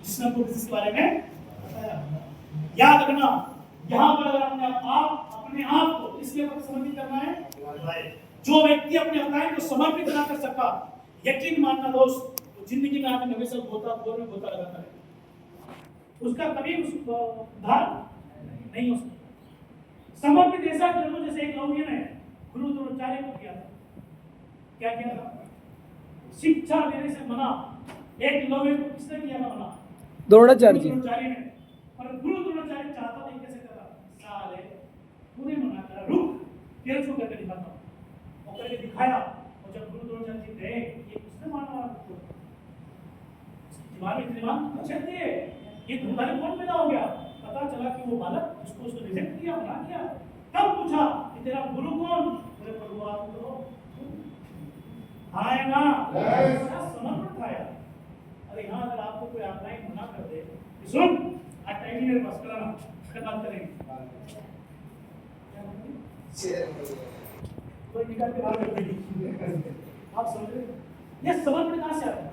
जिसने आपको बिजनेस के बारे में बताया। याद रखना, यहाँ पर अगर अपने आप को इसके ऊपर समर्पित करना है, जो व्यक्ति अपने अपलाइन को समर्पित ना कर सका, यकीन मानना दोस्त, तो जिंदगी में आदमी हमेशा गोता लगाता है, उसका कभी उद्धार नहीं हो सकता। समर्पित ऐसा कर लो जैसे एक लौकिक ने गुरु द्रोणाचार्य को किया था। क्या किया था? शिक्षा देने से मना। एक लौकिक को किसने किया था मना? द्रोणाचार्य जी। द्रोणाचार्य ने। पर गुरु द्रोणाचार्य चाहता था कैसे करा? साले तूने मना करा, रुक, तेरे को करके दिखाता हूं। और करके दिखाया। और जब गुरु द्रोणाचार्य जी गए, ये किसने मारने वाला था? दिमाग अच्छे थे, ये तुम्हारे कौन पैदा हो गया? पता चला कि वो बालक जिसको उसने रिजेक्ट किया, मना किया। तब पूछा कि तेरा गुरु कौन? बोले प्रभु आप तो आए ना, समर्पण था यार। अरे यहाँ अगर आपको कोई ऑनलाइन मना कर दे, सुन टाइम मेरे पास कराना, फिर बात करेंगे। कोई निकाल के बाहर कर देगी। आप समझ रहे? ये समर्पण कहाँ से आता है?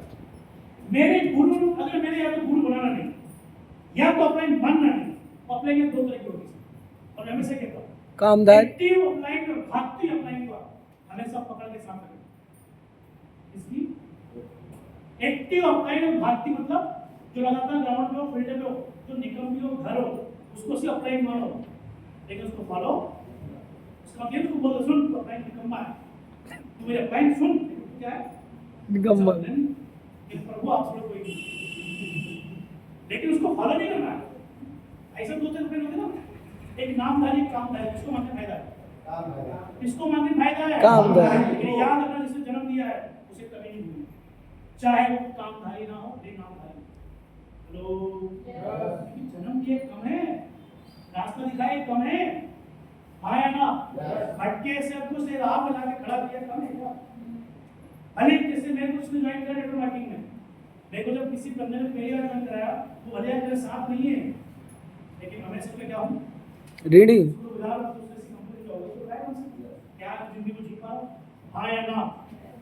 मेरे गुरु, अगर मेरे या तो गुरु बनाना नहीं, या तो ऑफलाइन बनना नहीं। ऑफलाइन में दो तरह की होती है, और हमेशा कहता हूँ कामदार एक्टिव ऑफलाइन और भक्ति ऑफलाइन को हमेशा पकड़ के साथ रखें। इसकी एक्टिव ऑफलाइन और भक्ति मतलब जो लगातार ग्राउंड पे हो, फील्ड पे हो, जो निकम भी हो, घर हो, उसको सिर्फ ऑफलाइन मानो, लेकिन उसको फॉलो। उसका मतलब तू बोल सुन, तो ऑफलाइन निकम्मा है, तू मेरे ऑफलाइन सुन, क्या है निकम्मा। प्रभु आप सुनो कोई नहीं, लेकिन उसको फॉलो नहीं करना है। ऐसा दो तरह के होते ना, एक नामधारी, एक कामधारी। किसको मानने फायदा है? किसको मानने फायदा है? कामधारी। याद रखना, जिसने जन्म दिया है उसे कभी नहीं भूलना, चाहे वो कामधारी ना हो, बेनामधारी। हेलो, जन्म दिए कम है, रास्ता दिखाए कम है, आया ना, भटके से कुछ से राह में लाके खड़ा किया कम है क्या? भले जैसे मेरे को उसने ज्वाइन किया नेटवर्क मार्केटिंग में, मेरे को जब किसी बंदे ने पहली बार ज्वाइन कराया, वो भले मेरे साथ नहीं है, लेकिन हमेशा मैं क्या हूँ? रीडी। क्या जिंदगी को जी पाओ, हाँ या ना?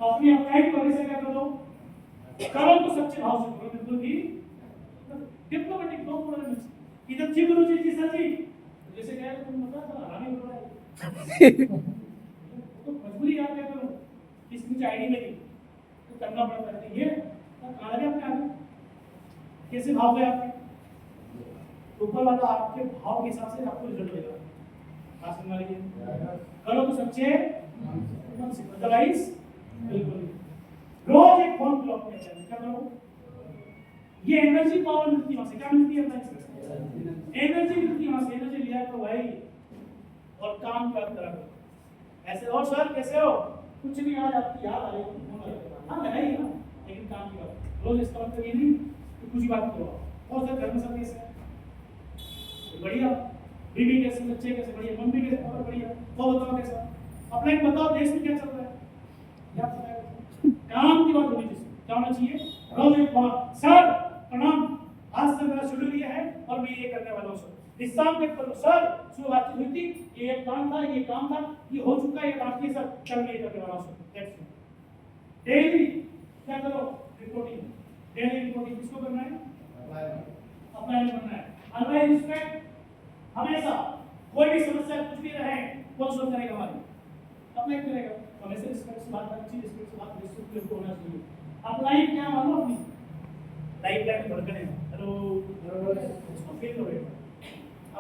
अपनी अपलाइन को हमेशा क्या करो? करो तो सच्चे भाव से करो, बिल्कुल भी डिप्लोमेटिक दो पूरा मिक्स। इधर जी गुरु जी सर जी, जैसे कह रहे तुम बता था हरामी बोल रहा है, तो मजबूरी याद क्या करो, किस मुझे आईडी लगी तो करना पड़ता है। ये कहाँ लगे अपने आगे, कैसे भाव गए आपके? ऊपर वाला आपके भाव के हिसाब से आपको रिजल्ट देगा। खास करना लीजिए, करो तो सच्चे मन से, अदरवाइज बिल्कुल। रोज एक फोन ब्लॉक किया जाए, क्या करो? ये एनर्जी पावर मिलती है वहां से, क्या मिलती है? एनर्जी मिलती है वहां से। एनर्जी लिया करो भाई, और काम कर करो ऐसे। और सर कैसे हो? कुछ नहीं, आज आपकी याद आ रही है, हाँ लगाइए ना, लेकिन काम की बात रोज इसका मतलब ये नहीं कि कुछ बात करो। और सर घर में सब कैसे है? बढ़िया। बीवी कैसे, बच्चे कैसे? बढ़िया। मम्मी कैसे? और बढ़िया। तो बताओ कैसा? अपना एक बताओ, देश में क्या चल रहा है? क्या चल रहा है? काम की बात होनी चाहिए। क्या होना चाहिए? रोज एक बात, सर प्रणाम, आज से मेरा शेड्यूल ये है और मैं ये करने वाला हूँ सर। इस शाम तक करो सर, सुबह बातचीत हुई थी, ये काम था, ये काम था, ये हो चुका है, ये बाकी है सर, कल मैं ये करने वाला हूँ सर। डेली क्या करो? रिपोर्टिंग। डेली रिपोर्टिंग किसको करना है? अप्लाई करना है। अदरवाइज रिस्पेक्ट हमेशा, कोई भी समस्या कुछ भी रहे, कौन सॉल्व करेगा? हमारी अप्लाई करेगा। हमेशा रिस्पेक्ट से बात करनी चाहिए, रिस्पेक्ट से बात रिस्पेक्ट होना चाहिए। अप्लाई क्या मानो अपनी लाइफ लाइन बढ़कर है। हेलो, इसको फील करो।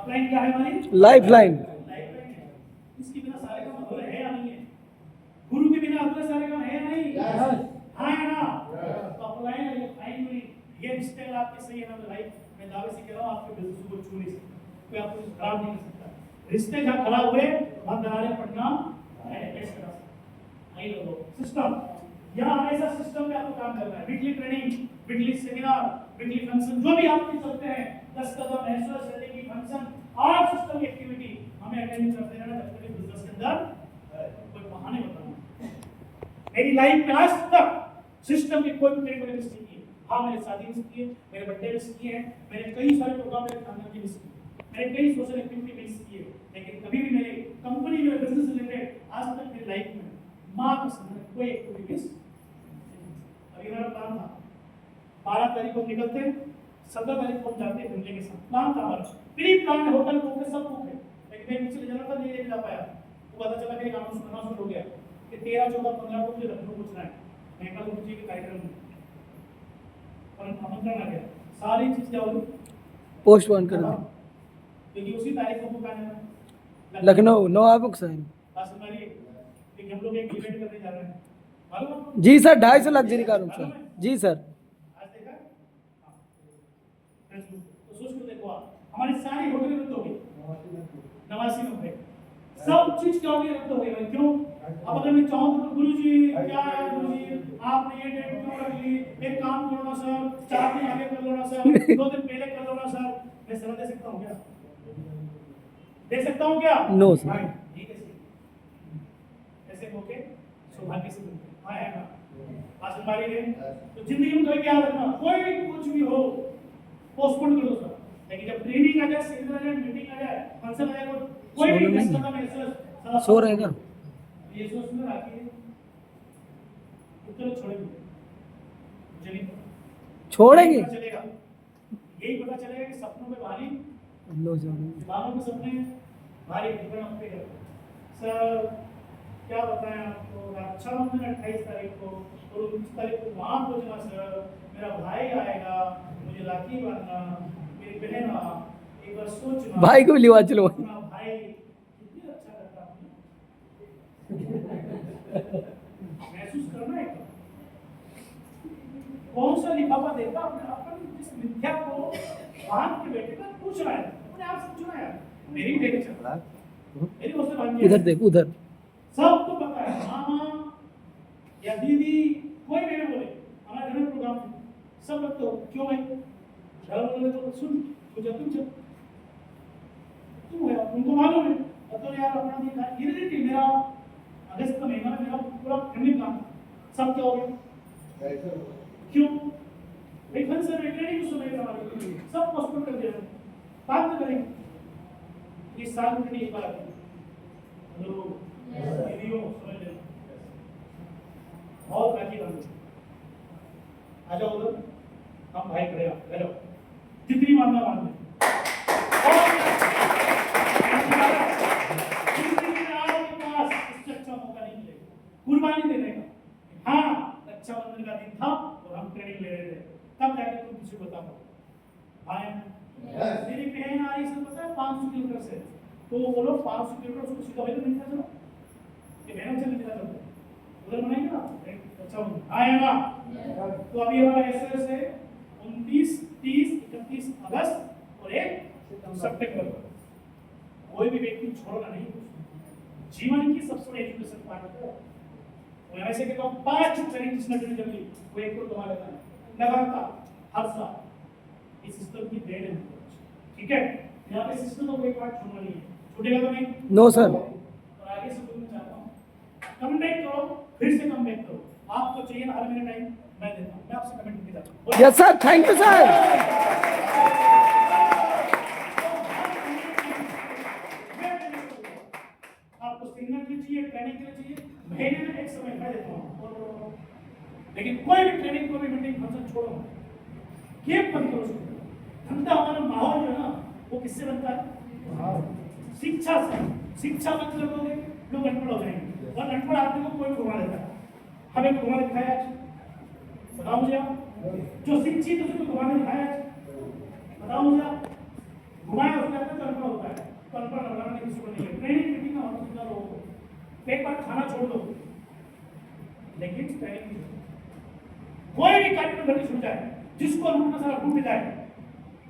अप्लाई क्या है हमारी? Life line. लाइफ लाइन है। इसके बिना सारे काम अधूरे है या नहीं है? गुरु के बिना अधूरे सारे काम है या नहीं? हाँ या ना? तो अप्लाई है, लाइन में ये रिश्ते अगर आपके सही है ना, तो लाइफ मैं दावे से कह रहा हूँ आपके बिजनेस को छू नहीं सकता, कोई आपको खराब नहीं कर सकता। रिश्ते जहाँ खराब हुए वहाँ दरारें पड़ना है। सिस्टम, यहाँ हमेशा सिस्टम में आपको काम करना है। Weekly training, weekly seminar, weekly function जो भी आपके चलते हैं, 10 कदम नेचुरल सेटिंग की फंक्शन और सिस्टम एक्टिविटी हमें अटेंड करते रहना, जब तक बिजनेस के अंदर कोई बहाने बताना। मेरी लाइफ में आज तक सिस्टम की कोई मेरे को मिस नहीं की। हाँ, मेरे शादी मिस की है, मेरे बर्थडे मिस किए हैं, मैंने कई सारे प्रोग्राम मेरे खानदान की मिस किए, मैंने कई सोशल एक्टिविटी मिस की है, लेकिन कभी भी मेरे कंपनी में बिजनेस रिलेटेड आज तक मेरी लाइफ में माँ को समझ कोई एक्टिविटी मिस। अभी मेरा प्लान था 12 तारीख को निकलते 17 तारीख को हम जाते हैं फैमिली के साथ। प्लान था हमारा, प्री प्लान है, होटल बुक है, सब बुक है, लेकिन मैं पिछले जाना था, नहीं लेके जा पाया। तो पता चला कि एक अनाउंसमेंट हो गया कि 13, 14, 15 को मुझे लखनऊ पहुंचना है, महंगा गुरु जी के कार्यक्रम में, और आमंत्रण आ गया। सारी चीज क्या होगी, पोस्टपोन कर दो। क्योंकि उसी तारीख को बुक आने वाला लखनऊ नो बुक साइन। बस हमारी कि हम लोग एक इवेंट करने जा रहे हैं, मालूम आपको? जी सर, 250 लग्जरी का रूम सर। जी सर। आज देखा? हाँ। तो सोच के देखो आप, हमारी सारी होटलें रद्द हो गई, 89 रुपए, सब चीज क्या हो गई, रद्द हो गई भाई। क्यों? अब अगर मैं चाहूँ तो गुरुजी क्या है, गुरुजी आपने ये डेट क्यों रख ली, एक काम करो ना सर, 4 दिन आगे कर लो ना सर, 2 दिन पहले कर लो ना सर, मैं सलाह दे सकता हूँ क्या? दे सकता हूँ क्या? No sir. ठीक है, ऐसे होके सौभाग्य से मिलते हैं। हाँ है ना, आज हमारी है तो जिंदगी में कभी क्या रखना, कोई भी कुछ भी हो पोस्टपोन कर दो सर, लेकिन जब ट्रेनिंग आ जाए, सेमिनार आ जाए, मीटिंग आ जाए, फंक्शन आ जाए, कोई भी डिस्कशन में ऐसा सो रहेगा। ये सोच में रखिए, उत्तर छोड़ेंगे, चलिए छोड़ेंगे। चलेगा, यही पता चलेगा कि सपनों में भारी, लो सर। दीवारों के सपने भारी विवरण अपने कर सर। क्या बताएं आपको, रक्षाबंधन 28 तारीख को और 29 तारीख को वहाँ पहुँचना सर, मेरा भाई आएगा, मुझे राखी बांधना, मेरी बहन एक बार सोचना, भाई को भी लिवा चलो। अपना भाई कितनी अच्छा करता महसूस करना है, कौन सा लिफाफा देता अपन जिस मिथ्या को बांध के बैठे का पूछ रहा है, अपने आप से चुना है, मेरी देख चल रहा मेरी उससे बांध उधर देख, उधर सबको पता है, मामा या दीदी कोई भी ना बोले, हमारे घर में प्रोग्राम है, सब लोग तो क्यों भाई घर वाले तो सुन तुझे तुम है, उनको मालूम है, तो यार अपना देखा इरिटेटिव, मेरा अगस्त का महीना में मेरा पूरा फैमिली प्लान सब क्या हो गया, क्यों भाई फंक्शन में ट्रेनिंग उस समय हमारी सब पोस्टपोन कर दिया, बात तो करेंगे इस साल में एक बार हेलो वीडियो समझ लेना बहुत बाकी बात आ जाओ उधर, हम भाई खड़े हेलो जितनी मारना मार ले, अच्छा मौका नहीं मिलेगा कुर्बानी देने का। हाँ, रक्षाबंधन का दिन था और हम ट्रेनिंग ले रहे थे, तब जाके तुम किसी को बता पाओ भाई मेरी बहन आ रही है, पता है 500 किलोमीटर से, तो वो बोलो 500 किलोमीटर उसको सीधा भाई तो नहीं चलो, ये बहन चल निकला चलो उधर बनाएंगे ना अच्छा आएगा। तो अभी हमारा एसएस है 29, 30, 31 अगस्त और 1 सितंबर। कोई भी व्यक्ति छोड़ना नहीं, जीवन की सबसे बड़ी एजुकेशन पार्ट है। मैं ऐसे कहता हूँ 5 ट्रेनिंग जिसने जब ली वो एक को कमा लेता है लगातार हर साल, इस सिस्टम की देन है, ठीक है। यहाँ पे सिस्टम का कोई पार्ट छोड़ना नहीं है, छूटेगा तो नहीं, नो सर। और आगे से बोलना चाहता हूँ कम बैक करो, फिर से कम बैक करो, आपको चाहिए ना हर महीने टाइम मैं देता हूँ, मैं आपसे कमेंट नहीं करता। Yes sir, thank you sir. आपको सिग्नल के लिए चाहिए, ट्रेनिंग के लिए चाहिए, महीने में एक समय मैं देता हूँ, लेकिन कोई भी ट्रेनिंग कोई भी मीटिंग फंक्शन छोड़ो, गेम बंद करो। धंधा हमारा माहौल जो है ना वो किससे बनता है, शिक्षा से। शिक्षा बंद कर दोगे लोग अनपढ़ हो जाएंगे, और अनपढ़ आदमी को कोई घुमा देता है, हमें घुमा दिखाया बताओ मुझे आप, जो शिक्षित है उसको घुमा दिखाया बताओ मुझे आप, घुमाया उसके हाथ में तो अनपढ़ होता है, तो अनपढ़ लगाना किसी को नहीं है। ट्रेनिंग मीटिंग का मतलब लोगों को एक बार खाना छोड़ दो, लेकिन ट्रेनिंग कोई भी कार्यक्रम घटी छूट जाए, जिसको लूटना सारा टूट जाए,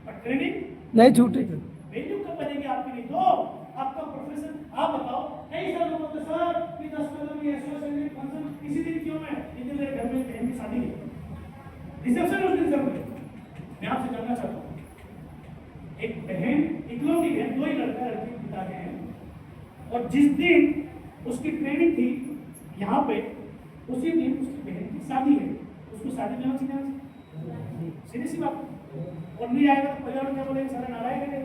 पर ट्रेनिंग नहीं छूटेगा। वैल्यू कब बनेगी आपकी, नहीं तो आपका प्रोफेशन। आप बताओ कई सारे लोग बोलते सर कि 10 कदम में एसोसिएशन फंक्शन इसी दिन क्यों है, इतने मेरे घर में बहन की शादी है, रिसेप्शन उस दिन सब मैं आपसे जानना चाहता हूँ, एक बहन इकलौती बहन, 2 ही लड़का लड़की पिता के हैं, और जिस दिन उसकी ट्रेनिंग थी यहाँ पे उसी दिन उसकी बहन की शादी है, उसको शादी करना चाहिए, सीधी सी बात। और नहीं आएगा तो पर्यावरण क्या बोलेंगे, सारे नारायण है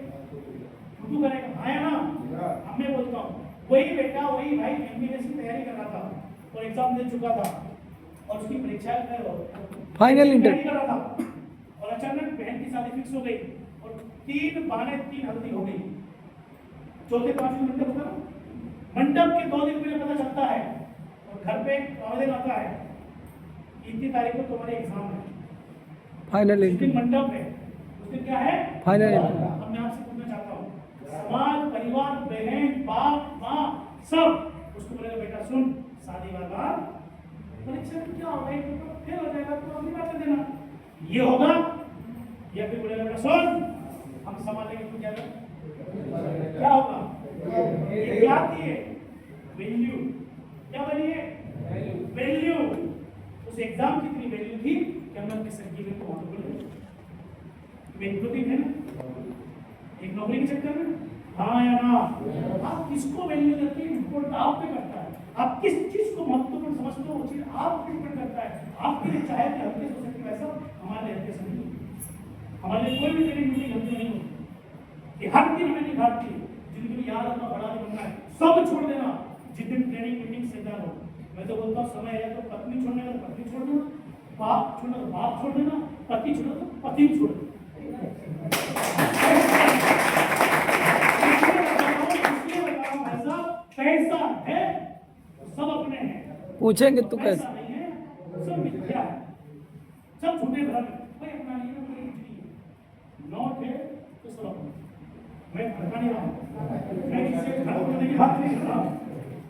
उर्दू करेगा, आया ना। अब मैं बोलता हूँ वही बेटा वही भाई एमबीबीएस की तैयारी कर रहा था और एग्जाम दे चुका था और उसकी परीक्षा फाइनल इंटर कर रहा था, और अचानक बहन की शादी फिक्स हो गई और 3 बहाने 3 हल्दी हो गई, चौथे 5वें मंडप होगा, मंडप के 2 दिन पहले पता चलता है और घर पे एक आवेदन आता है, 3 तारीख को तुम्हारे एग्जाम है, फाइनल जिस दिन इंटरव्यू मंडप है उस दिन क्या है फाइनल इंटरव्यू अब मैं आपसे पूछना चाहता हूँ, समाज परिवार बहन बाप माँ सब उसको बोलेगा बेटा सुन शादी वाला परीक्षा में क्या होगा, एक पेपर फेल हो जाएगा तो अगली बार कर देना, ये होगा, या फिर बोलेगा बेटा सुन हम संभाल लेंगे तो क्या होगा, ये क्या थी वैल्यू, क्या बनी है वैल्यू, उस एग्जाम की इतनी वैल्यू थी कि हमने अपने सर्टिफिकेट को वहां पर वैल्यू है ना, एक नौकरी के चक्कर में, हाँ या ना, आप किसको वैल्यू देते हैं रिपोर्ट आप पे करता है, आप किस चीज को महत्वपूर्ण समझते हो वो चीज आप पे डिपेंड करता है, आपके लिए चाहे कि हल्के हो सकती वैसा हमारे लिए हल्के से नहीं, हमारे लिए कोई भी ट्रेनिंग मीटिंग हल्के नहीं होती, ये हर दिन हमें निखारती है, जिंदगी में याद रखना बड़ा नहीं बनना है, सब छोड़ देना जिस दिन ट्रेनिंग मीटिंग से जाओ, मैं तो बोलता हूँ समय है तो पत्नी छोड़ने का पत्नी छोड़ देना, बाप छोड़ना तो बाप छोड़ देना, पति छोड़ना तो पति छोड़ देना, पैसा है सब अपने हैं, पूछेंगे तो पैसा कैसे नहीं है सब मिथ्या है, सब झूठे भ्रम है, कोई अपना नहीं है कोई कुछ नहीं है, नोट है तो सब अपना, मैं भड़का नहीं रहा हूँ, मैं किसी को घर करने की बात नहीं कर रहा हूँ,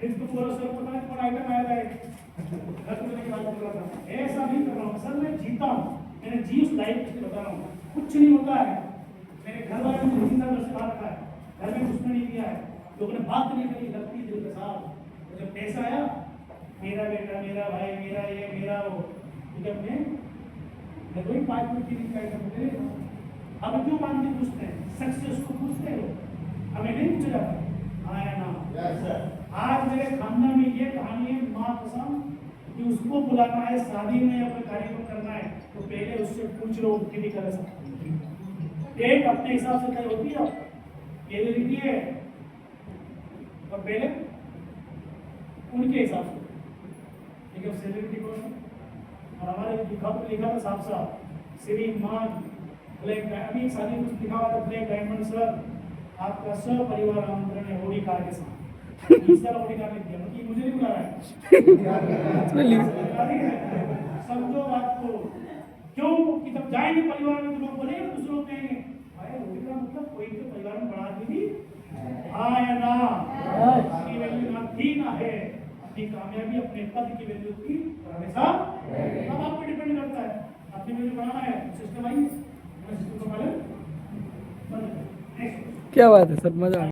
इसको पूरा सर पता नहीं कौन आइटम आया है घर करने की बात कर रहा था, ऐसा नहीं कर रहा हूँ सर, मैं जीता हूँ, मैंने जी उस लाइफ को बता रहा हूँ, कुछ नहीं होता है, मेरे घर वाले ने जिंदा घर से बाहर रखा है, घर में कुछ नहीं दिया है, लोगों ने बात नहीं करी लगती दिल के साथ, जब पैसा आया मेरा बेटा मेरा भाई मेरा ये मेरा वो, जब मैं कोई 5 मिनट की निकाल कर अब क्यों मान के पूछते हैं, सक्सेस को पूछते हो, हमें नहीं पूछा जाता, हाँ या ना, आज मेरे खानदान में ये कहानी है माँ कसम कि उसको बुलाना है शादी में या कोई कार्यक्रम करना है तो पहले उससे पूछ लो उनकी भी कर सकते, डेट अपने हिसाब से तय होती है, ये लिखी है और पहले उनके हिसाब से, लेकिन सेलिब्रिटी कौन, और हमारे लिखा था साफ साफ श्रीमान ब्लैक, अभी शादी कुछ लिखा हुआ था ब्लैक डायमंड सर आपका सब परिवार आमंत्रण है होली कार के साथ, इस तरह होली कार लिख दिया, मतलब मुझे नहीं बुला रहा है समझो बात को, क्यों कि जब जाएंगे परिवार में तो लोग बोलेंगे दूसरे लोग कहेंगे भाई होली का मतलब कोई तो परिवार में बढ़ा दी, हाँ या ना, अपनी वैल्यू ना थी ना है, अपनी कामयाबी अपने पद की वैल्यू थी और हमेशा अब आप पे डिपेंड करता है, अपनी वैल्यू बढ़ाना है सिस्टम आइए, सिस्टम को पहले क्या बात है सर, मजा आ गया।